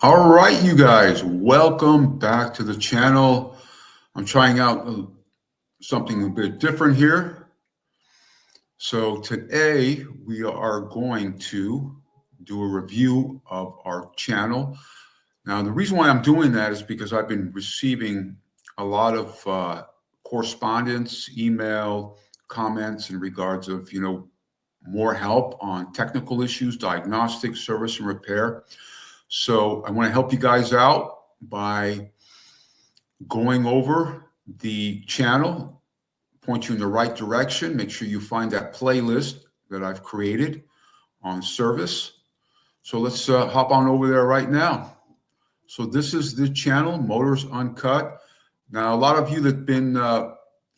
All right, you guys, welcome back to the channel. I'm trying out something a bit different here. So today we are going to do a review of our channel. Now, the reason why I'm doing that is because I've been receiving a lot of correspondence, email, comments in regards of, more help on technical issues, diagnostic, service, and repair. So I want to help you guys out by going over the channel, point you in the right direction. Make sure you find that playlist that I've created on service. So let's hop on over there right now. So this is the channel, Motors Uncut. Now, a lot of you that have been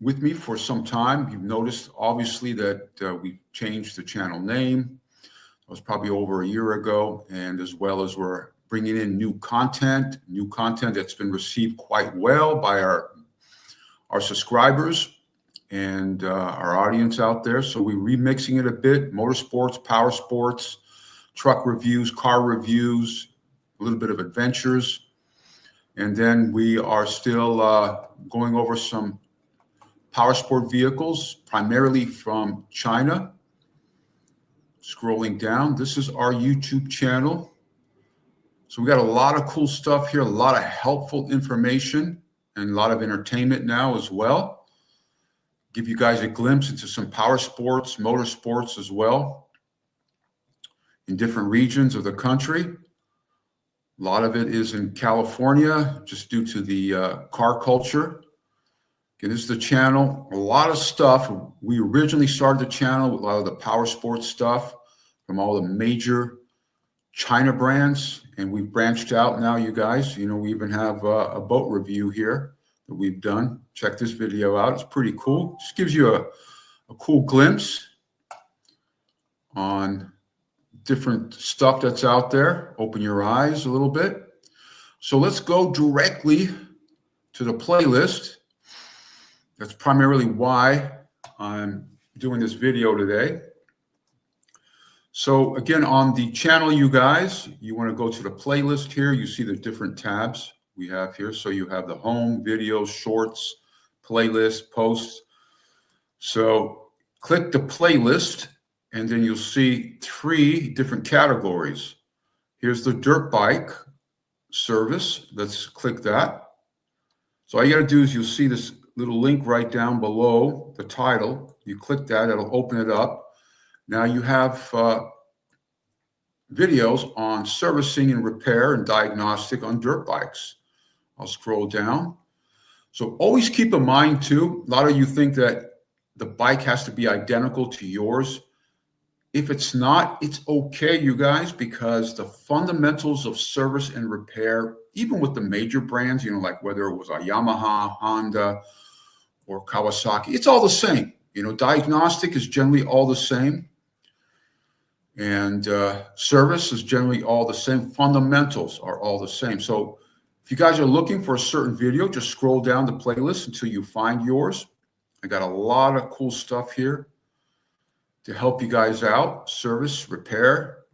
with me for some time, you've noticed obviously that we've changed the channel name. It was probably over a year ago, and as well as we're bringing in new content that's been received quite well by our subscribers and our audience out there. So we're remixing it a bit: motorsports, power sports, truck reviews, car reviews, a little bit of adventures, and then we are still going over some power sport vehicles, primarily from China. Scrolling down, this is our YouTube channel. So we got a lot of cool stuff here, a lot of helpful information, and a lot of entertainment now as well. Give you guys a glimpse into some power sports, motorsports as well, in different regions of the country. A lot of it is in California, just due to the car culture. Again, this is the channel. A lot of stuff. We originally started the channel with a lot of the power sports stuff from all the major China brands, and we've branched out now, you guys. We even have a boat review here that we've done. Check this video out. It's pretty cool. Just gives you a cool glimpse on different stuff that's out there. Open your eyes a little bit. So let's go directly to the playlist. That's primarily why I'm doing this video today. So again, on the channel, you guys, you want to go to the playlist here. You see the different tabs we have here. So you have the home, videos, shorts, playlist, posts. So click the playlist, and then you'll see 3 different categories. Here's the dirt bike service. Let's click that. So all you got to do is you'll see this little link right down below the title. You click that, it'll open it up. Now you have videos on servicing and repair and diagnostic on dirt bikes. I'll scroll down. So always keep in mind too, a lot of you think that the bike has to be identical to yours. If it's not, it's okay, you guys, because the fundamentals of service and repair, even with the major brands, like whether it was a Yamaha, Honda, or Kawasaki, it's all the same. Diagnostic is generally all the same. And service is generally all the same. Fundamentals are all the same. So if you guys are looking for a certain video, just scroll down the playlist until you find yours. I got a lot of cool stuff here to help you guys out. Service, repair.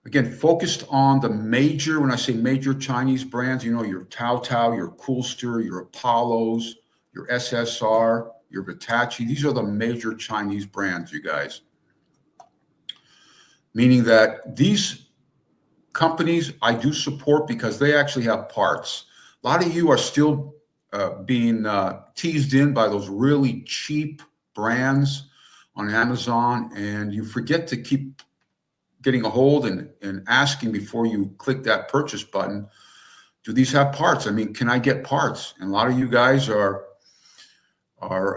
Again, focused on the major, when I say major Chinese brands, your TAOTAO, your Coolster, your Apollos, your SSR, your Hitachi. These are the major Chinese brands, you guys. Meaning that these companies I do support because they actually have parts. A lot of you are still being teased in by those really cheap brands on Amazon, and you forget to keep getting a hold and asking before you click that purchase button, do these have parts? I mean, can I get parts? And a lot of you guys are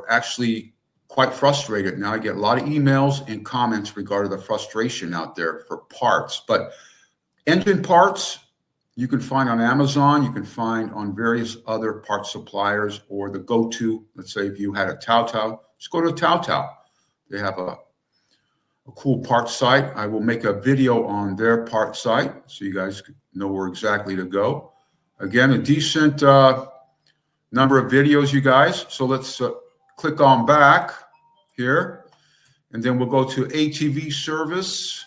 actually quite frustrated. Now I get a lot of emails and comments regarding the frustration out there for parts. But engine parts you can find on Amazon, you can find on various other parts suppliers, or the go-to. Let's say if you had a TAOTAO, just go to TAOTAO. They have a cool parts site. I will make a video on their parts site so you guys know where exactly to go. Again, a decent number of videos, you guys. So let's click on back here, and then we'll go to ATV service.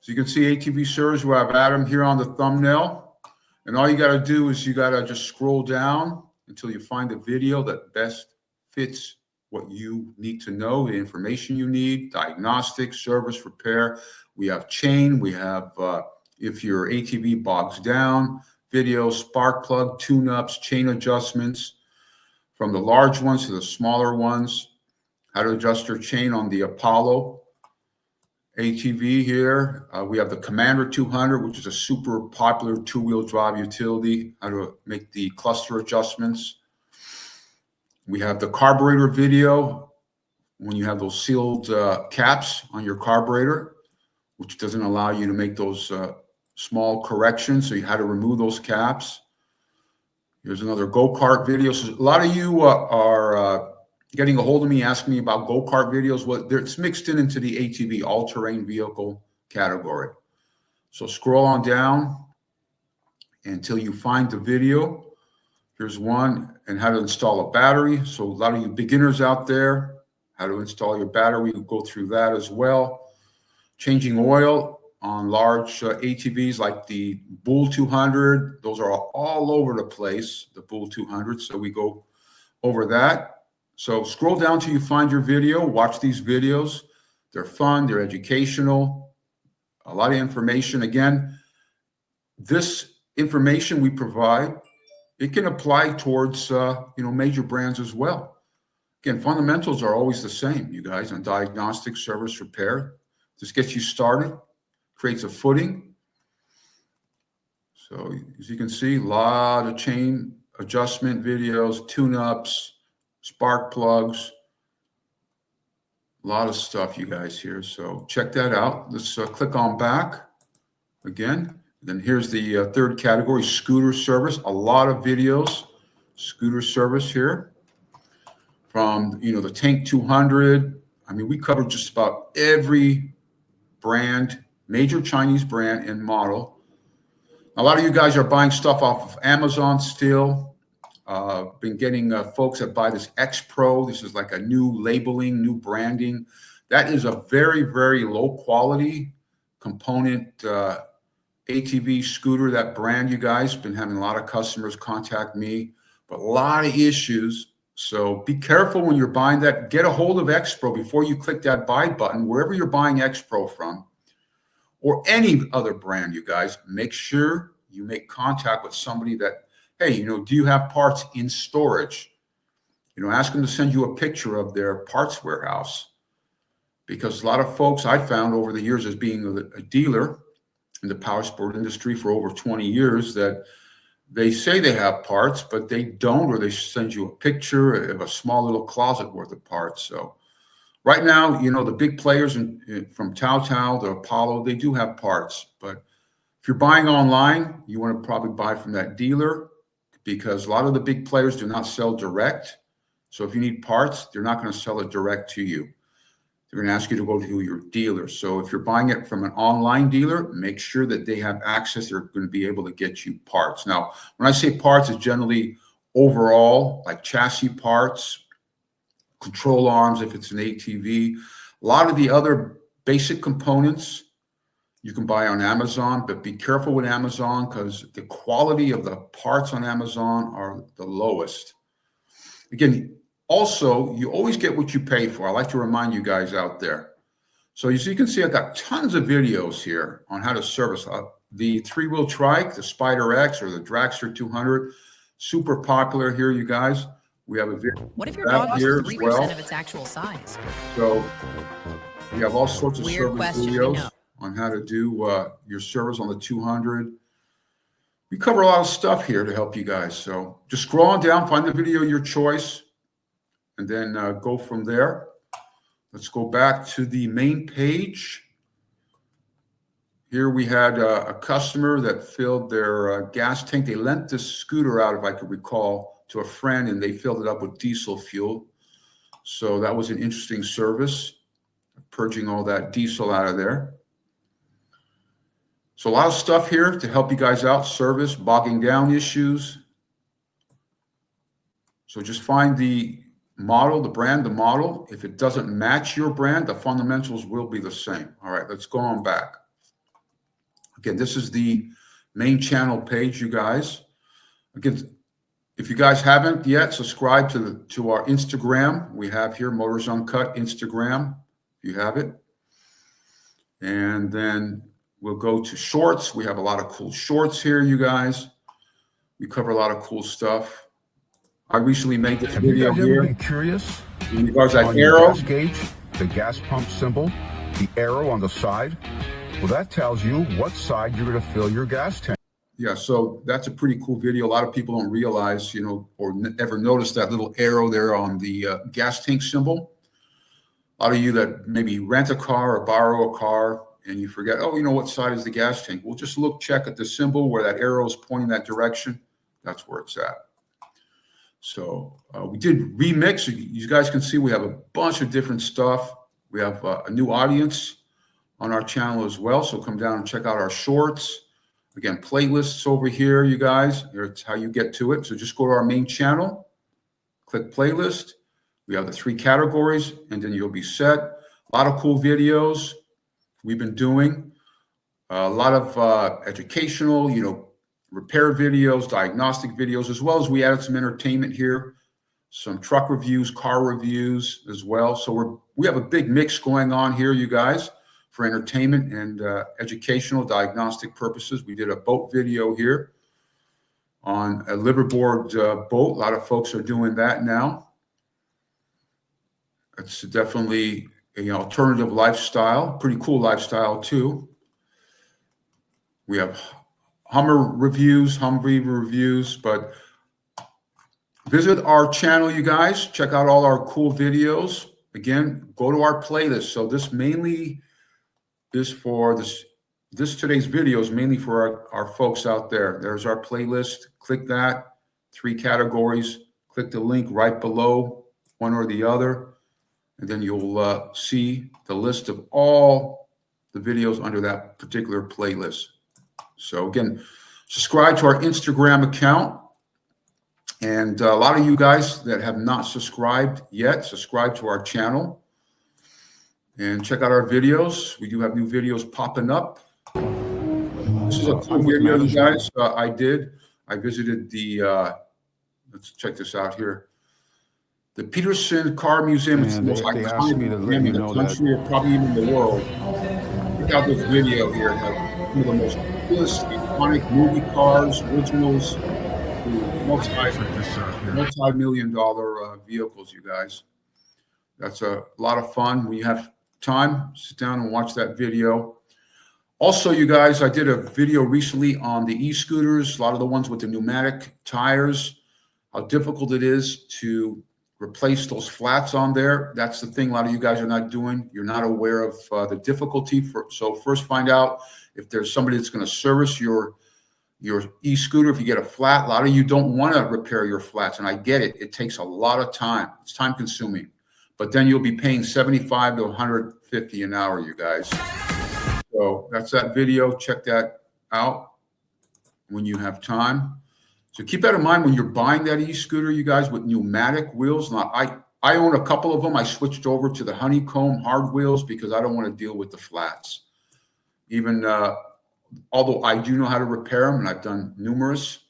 So you can see ATV service where I've Adam here on the thumbnail. And all you got to do is you got to just scroll down until you find the video that best fits what you need to know, the information you need, diagnostic, service, repair. We have chain. We have, if your ATV bogs down, video, spark plug, tune-ups, chain adjustments, from the large ones to the smaller ones, how to adjust your chain on the Apollo ATV here. We have the Commander 200, which is a super popular two-wheel drive utility, how to make the cluster adjustments. We have the carburetor video when you have those sealed caps on your carburetor, which doesn't allow you to make those small corrections. So you had to remove those caps. Here's another go-kart video. So a lot of you are getting a hold of me, asking me about go-kart videos. Well, it's mixed into the ATV, all-terrain vehicle category. So scroll on down until you find the video. Here's one, and how to install a battery. So a lot of you beginners out there, how to install your battery, we'll go through that as well. Changing oil on large ATVs like the Bull 200. Those are all over the place, the Bull 200. So we go over that. So scroll down till you find your video. Watch these videos. They're fun. They're educational. A lot of information. Again, this information we provide, it can apply towards major brands as well. Again, fundamentals are always the same, you guys, on diagnostic, service, repair. This gets you started, creates a footing. So as you can see, a lot of chain adjustment videos, tune-ups, spark plugs, a lot of stuff, you guys, here. So check that out. Let's click on back again. Then here's the third category, scooter service. A lot of videos, scooter service here. From, the Tank 200. I mean, we cover just about every brand, major Chinese brand and model. A lot of you guys are buying stuff off of Amazon still. Been getting folks that buy this X Pro. This is like a new labeling, new branding. That is a very, very low quality component ATV scooter. That brand, you guys, been having a lot of customers contact me, but a lot of issues. So be careful when you're buying that. Get a hold of X Pro before you click that buy button, wherever you're buying X Pro from, or any other brand, you guys. Make sure you make contact with somebody that, hey, do you have parts in storage? Ask them to send you a picture of their parts warehouse. Because a lot of folks I found over the years as being a dealer in the power sport industry for over 20 years, that they say they have parts, but they don't, or they send you a picture of a small little closet worth of parts. So right now, the big players from TAOTAO, the Apollo, they do have parts. But if you're buying online, you want to probably buy from that dealer, because a lot of the big players do not sell direct. So if you need parts, they're not going to sell it direct to you. They're going to ask you to go to your dealer. So if you're buying it from an online dealer, make sure that they have access. They're going to be able to get you parts. Now, when I say parts, it's generally overall, like chassis parts, control arms, if it's an ATV. A lot of the other basic components you can buy on Amazon, but be careful with Amazon, because the quality of the parts on Amazon are the lowest. Again, also, you always get what you pay for. I like to remind you guys out there. So as you can see, I've got tons of videos here on how to service the three-wheel trike, the Spider X or the Dragster 200. Super popular here, you guys. We have a video. What if your dog was 3% of its actual size? So we have all sorts of service videos on how to do your service on the 200. We cover a lot of stuff here to help you guys. So just scroll on down, find the video of your choice, and then go from there. Let's go back to the main page. Here we had a customer that filled their gas tank. They lent this scooter out, if I could recall, to a friend, and they filled it up with diesel fuel. So that was an interesting service, purging all that diesel out of there. So a lot of stuff here to help you guys out. Service, bogging down issues. So just find the model, the brand, the model. If it doesn't match your brand, the fundamentals will be the same. All right, let's go on back. Again, this is the main channel page, you guys. Again, if you guys haven't yet, subscribe to our Instagram. We have here Motors Uncut Instagram, if you have it. And then we'll go to shorts. We have a lot of cool shorts here, you guys. We cover a lot of cool stuff. I recently made this video here. Have you guys ever been curious in regards to that arrow? Gas gauge, the gas pump symbol, the arrow on the side. Well, that tells you what side you're going to fill your gas tank. Yeah, so that's a pretty cool video. A lot of people don't realize, you know, or ever notice that little arrow there on the gas tank symbol. A lot of you that maybe rent a car or borrow a car and you forget, oh, you know, what side is the gas tank? Well, just check at the symbol where that arrow is pointing that direction. That's where it's at. So we did remix. You guys can see we have a bunch of different stuff. We have a new audience on our channel as well. So come down and check out our shorts. Again, playlists over here, you guys. Here's how you get to it. So just go to our main channel, click playlist. We have the 3 categories, and then you'll be set. A lot of cool videos we've been doing. A lot of educational, you know, repair videos, diagnostic videos, as well as we added some entertainment here, some truck reviews, car reviews as well. So we have a big mix going on here, you guys, for entertainment and educational diagnostic purposes. We did a boat video here on a liverboard boat. A lot of folks are doing that now. It's definitely an alternative lifestyle, pretty cool lifestyle too. We have Hummer reviews, Humvee reviews, but visit our channel, you guys. Check out all our cool videos. Again, go to our playlist. So this mainly is for today's video is mainly for our folks out there. There's our playlist. Click that, 3 categories. Click the link right below, one or the other, and then you'll see the list of all the videos under that particular playlist. So again, subscribe to our Instagram account. And a lot of you guys that have not subscribed yet, subscribe to our channel and check out our videos. We do have new videos popping up. This is a cool video, you guys. I visited the, let's check this out here. The Peterson Car Museum. It's the most iconic museum in the country, or probably even the world. Check out this video here. Some of the most coolest, iconic movie cars, originals, multi-million-dollar vehicles, you guys. That's a lot of fun. When you have time, sit down and watch that video. Also, you guys, I did a video recently on the e-scooters, a lot of the ones with the pneumatic tires, how difficult it is to replace those flats on there. That's the thing a lot of you guys are not doing. You're not aware of the difficulty. So first find out if there's somebody that's going to service your e-scooter. If you get a flat, a lot of you don't want to repair your flats, and I get it. It takes a lot of time. It's time consuming, but then you'll be paying $75 to $150 an hour, you guys. So that's that video. Check that out when you have time. So keep that in mind when you're buying that e-scooter, you guys, with pneumatic wheels. Now, I own a couple of them. I switched over to the honeycomb hard wheels because I don't want to deal with the flats. Even although I do know how to repair them, and I've done numerous,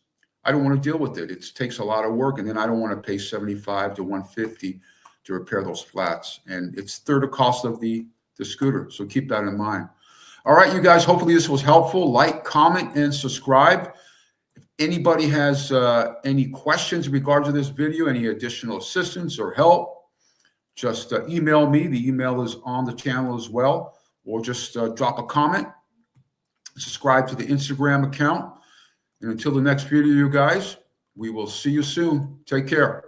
I don't want to deal with it. It takes a lot of work, and then I don't want to pay $75 to $150 to repair those flats. And it's third the cost of the scooter. So keep that in mind. All right, you guys, hopefully this was helpful. Like, comment, and subscribe. If anybody has any questions in regards to this video, any additional assistance or help, just email me. The email is on the channel as well, or just drop a comment. Subscribe to the Instagram account. And until the next video, you guys, we will see you soon. Take care.